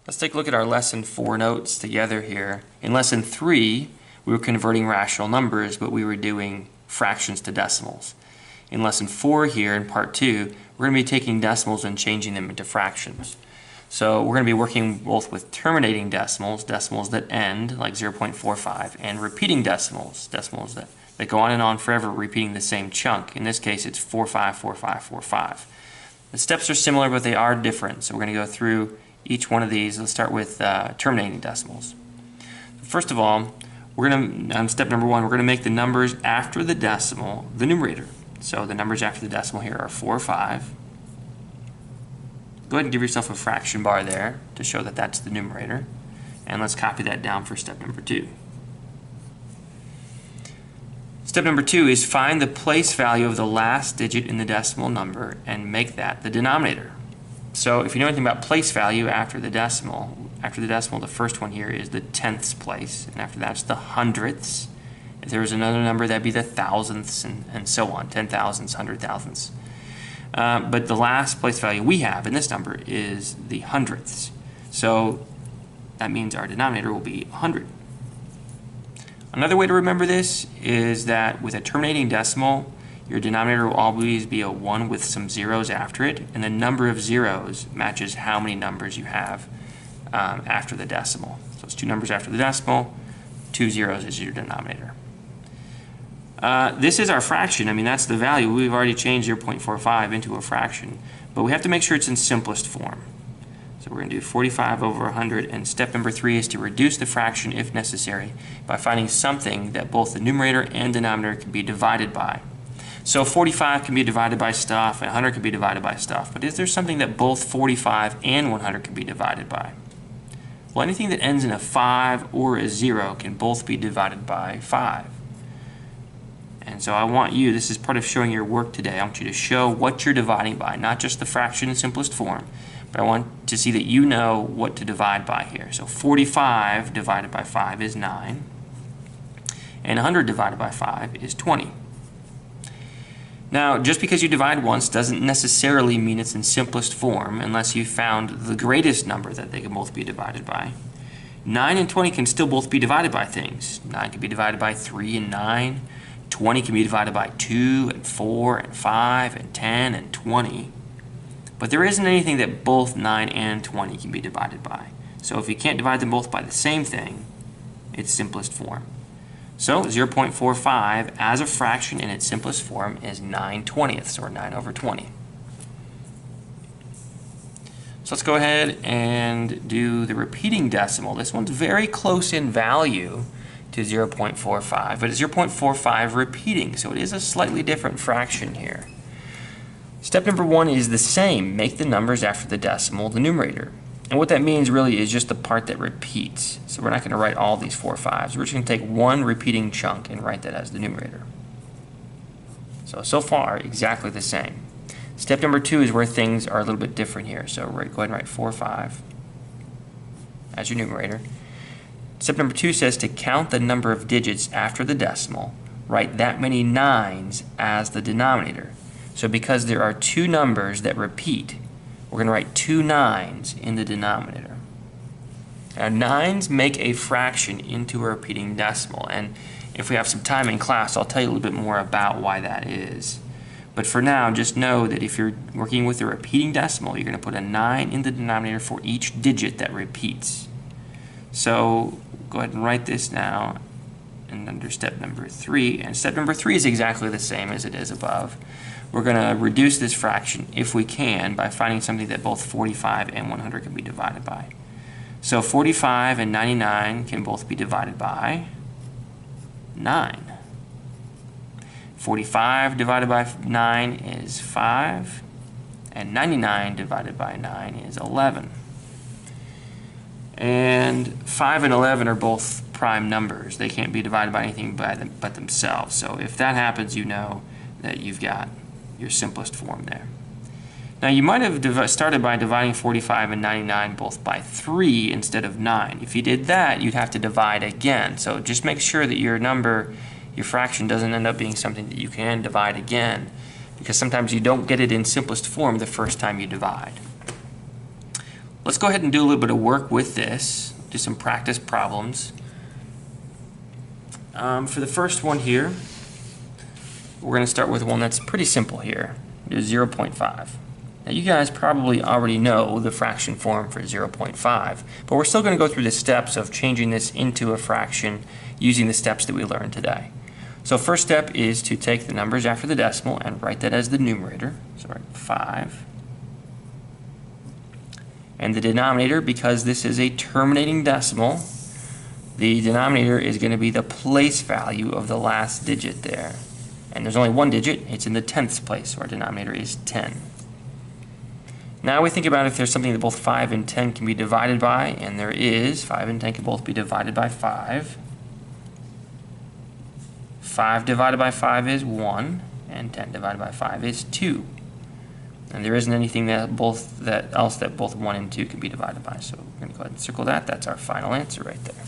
Let's take a look at our lesson 4 notes together here. In lesson 3, we were converting rational numbers, but we were doing fractions to decimals. In lesson 4 here, in part 2, we're going to be taking decimals and changing them into fractions. So we're going to be working both with terminating decimals, decimals that end, like 0.45, and repeating decimals, decimals that go on and on forever, repeating the same chunk. In this case, it's 454545. The steps are similar, but they are different. So we're going to go through each one of these. Let's start with terminating decimals. First of all, we're going to, on step number 1, we're going to make the numbers after the decimal the numerator. So the numbers after the decimal here are 4, 5. Go ahead and give yourself a fraction bar there to show that that's the numerator. And let's copy that down for step number 2. Step number 2 is find the place value of the last digit in the decimal number and make that the denominator. So if you know anything about place value after the decimal, the first one here is the tenths place, and after that's the hundredths. If there was another number, that'd be the thousandths, and so on, 10 thousandths, 100 thousandths. But the last place value we have in this number is the hundredths. So that means our denominator will be 100. Another way to remember this is that with a terminating decimal, your denominator will always be a 1 with some zeros after it, and the number of zeros matches how many numbers you have after the decimal. So it's 2 numbers after the decimal, 2 zeros is your denominator. This is our fraction. I mean, that's the value. We've already changed 0.45 into a fraction, but we have to make sure it's in simplest form. So we're going to do 45 over 100, and step number 3 is to reduce the fraction if necessary by finding something that both the numerator and denominator can be divided by. So 45 can be divided by stuff, and 100 can be divided by stuff, but is there something that both 45 and 100 can be divided by? Well, anything that ends in a 5 or a 0 can both be divided by 5. And so I want you, this is part of showing your work today, I want you to show what you're dividing by, not just the fraction in simplest form, but I want to see that you know what to divide by here. So 45 divided by 5 is 9, and 100 divided by 5 is 20. Now, just because you divide once doesn't necessarily mean it's in simplest form unless you found the greatest number that they can both be divided by. 9 and 20 can still both be divided by things. 9 can be divided by 3 and 9. 20 can be divided by 2 and 4 and 5 and 10 and 20. But there isn't anything that both 9 and 20 can be divided by. So if you can't divide them both by the same thing, it's simplest form. So 0.45 as a fraction in its simplest form is 9/20ths, or 9 over 20. So let's go ahead and do the repeating decimal. This one's very close in value to 0.45, but it's 0.45 repeating, so it is a slightly different fraction here. Step number 1 is the same. Make the numbers after the decimal the numerator. And what that means really is just the part that repeats. So we're not going to write all these 4 5s. We're just going to take one repeating chunk and write that as the numerator. So far, exactly the same. Step number 2 is where things are a little bit different here. So go ahead and write 4 5 as your numerator. Step number 2 says to count the number of digits after the decimal, write that many 9s as the denominator. So because there are 2 numbers that repeat, we're going to write 2 9s in the denominator. Now 9s make a fraction into a repeating decimal, and if we have some time in class I'll tell you a little bit more about why that is. But for now, just know that if you're working with a repeating decimal, you're going to put a 9 in the denominator for each digit that repeats. So go ahead and write this now and under step number 3, and step number 3 is exactly the same as it is above. We're going to reduce this fraction, if we can, by finding something that both 45 and 100 can be divided by. So 45 and 99 can both be divided by 9. 45 divided by 9 is 5, and 99 divided by 9 is 11. And 5 and 11 are both prime numbers. They can't be divided by anything but themselves. So if that happens, you know that you've got your simplest form there. Now you might have started by dividing 45 and 99 both by 3 instead of 9. If you did that, you'd have to divide again. So just make sure that your number, your fraction, doesn't end up being something that you can divide again, because sometimes you don't get it in simplest form the first time you divide. Let's go ahead and do a little bit of work with this, do some practice problems. For the first one here, we're going to start with one that's pretty simple here. It is 0.5. Now you guys probably already know the fraction form for 0.5, but we're still going to go through the steps of changing this into a fraction using the steps that we learned today. So first step is to take the numbers after the decimal and write that as the numerator. So write 5. And the denominator, because this is a terminating decimal, the denominator is going to be the place value of the last digit there. And there's only one digit, it's in the 10th place, so our denominator is 10. Now we think about if there's something that both 5 and 10 can be divided by, and there is. 5 and 10 can both be divided by 5. 5 divided by 5 is 1, and 10 divided by 5 is 2. And there isn't anything else that both 1 and 2 can be divided by, so we're going to go ahead and circle that. That's our final answer right there.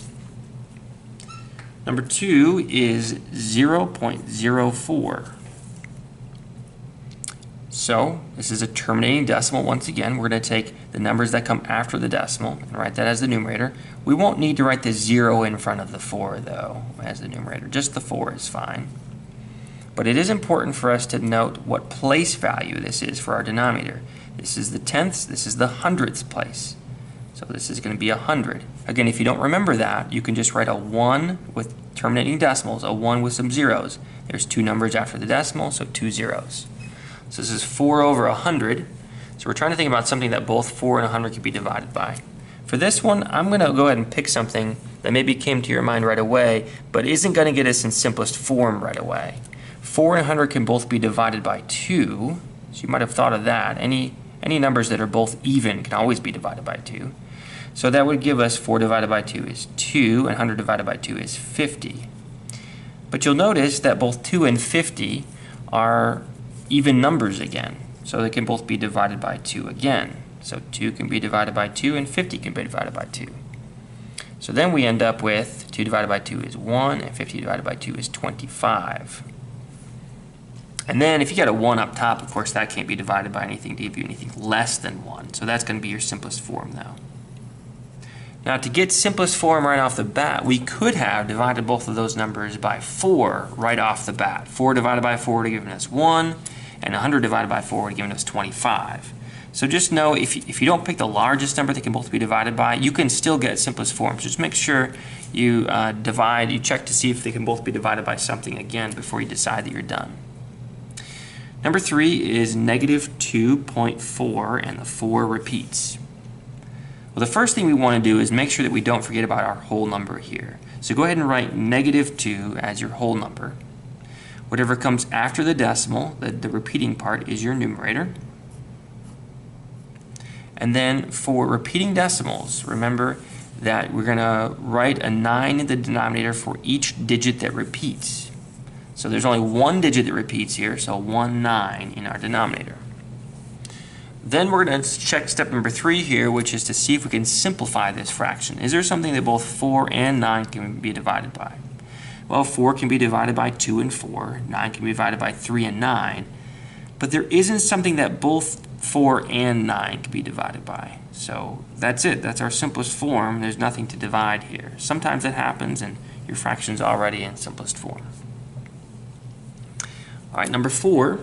Number 2 is 0.04. So this is a terminating decimal. Once again, we're going to take the numbers that come after the decimal and write that as the numerator. We won't need to write the 0 in front of the 4 though as the numerator. Just the 4 is fine. But it is important for us to note what place value this is for our denominator. This is the tenths, this is the hundredths place. So this is going to be 100. Again, if you don't remember that, you can just write a 1 with terminating decimals, a 1 with some zeros. There's 2 numbers after the decimal, so 2 zeros. So this is 4 over 100. So we're trying to think about something that both 4 and 100 can be divided by. For this one, I'm going to go ahead and pick something that maybe came to your mind right away, but isn't going to get us in simplest form right away. 4 and 100 can both be divided by 2, so you might have thought of that. Any numbers that are both even can always be divided by 2. So that would give us 4 divided by 2 is 2, and 100 divided by 2 is 50. But you'll notice that both 2 and 50 are even numbers again, so they can both be divided by 2 again. So 2 can be divided by 2, and 50 can be divided by 2. So then we end up with 2 divided by 2 is 1, and 50 divided by 2 is 25. And then if you got a 1 up top, of course, that can't be divided by anything to give you anything less than 1. So that's going to be your simplest form now. Now to get simplest form right off the bat, we could have divided both of those numbers by 4 right off the bat. 4 divided by 4 would have given us 1, and 100 divided by 4 would have given us 25. So just know if you don't pick the largest number that can both be divided by, you can still get simplest form. Just make sure you you check to see if they can both be divided by something again before you decide that you're done. Number 3 is negative 2.4, and the 4 repeats. Well, the first thing we want to do is make sure that we don't forget about our whole number here. So go ahead and write negative 2 as your whole number. Whatever comes after the decimal, the repeating part, is your numerator. And then for repeating decimals, remember that we're going to write a 9 in the denominator for each digit that repeats. So there's only one digit that repeats here, so 1, 9 in our denominator. Then we're going to check step number 3 here, which is to see if we can simplify this fraction. Is there something that both 4 and 9 can be divided by? Well, 4 can be divided by 2 and 4. 9 can be divided by 3 and 9. But there isn't something that both 4 and 9 can be divided by. So that's it. That's our simplest form. There's nothing to divide here. Sometimes that happens and your fraction's already in simplest form. All right, number 4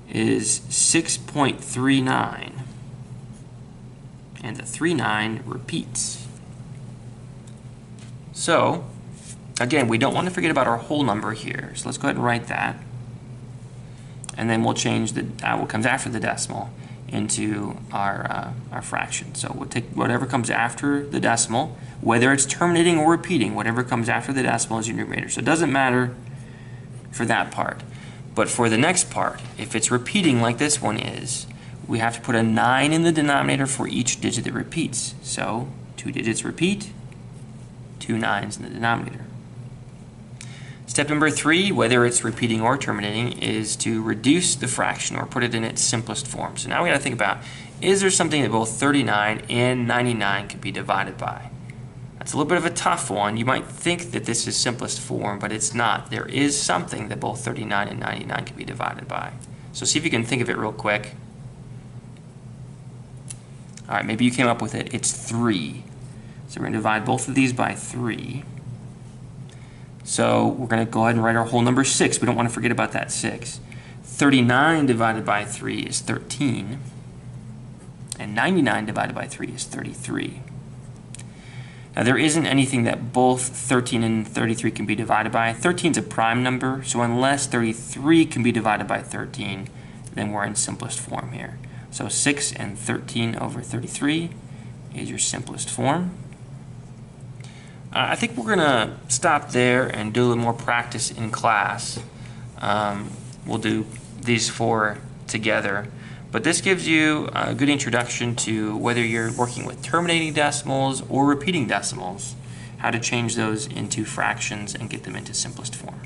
is 6.39, and the 39 repeats. So again, we don't want to forget about our whole number here, so let's go ahead and write that, and then we'll change what comes after the decimal into our fraction. So we'll take whatever comes after the decimal, whether it's terminating or repeating. Whatever comes after the decimal is your numerator, so it doesn't matter for that part. But for the next part, if it's repeating like this one is, we have to put a 9 in the denominator for each digit that repeats. So 2 digits repeat, 2 9s in the denominator. Step number 3, whether it's repeating or terminating, is to reduce the fraction or put it in its simplest form. So now we got to think about, is there something that both 39 and 99 can be divided by? That's a little bit of a tough one. You might think that this is simplest form, but it's not. There is something that both 39 and 99 can be divided by. So see if you can think of it real quick. All right, maybe you came up with it. It's 3. So we're going to divide both of these by 3. So we're going to go ahead and write our whole number 6. We don't want to forget about that 6. 39 divided by 3 is 13. And 99 divided by 3 is 33. Now there isn't anything that both 13 and 33 can be divided by. 13 is a prime number, so unless 33 can be divided by 13, then we're in simplest form here. So 6 and 13 over 33 is your simplest form. I think we're going to stop there and do a little more practice in class. We'll do these 4 together. But this gives you a good introduction to whether you're working with terminating decimals or repeating decimals, how to change those into fractions and get them into simplest form.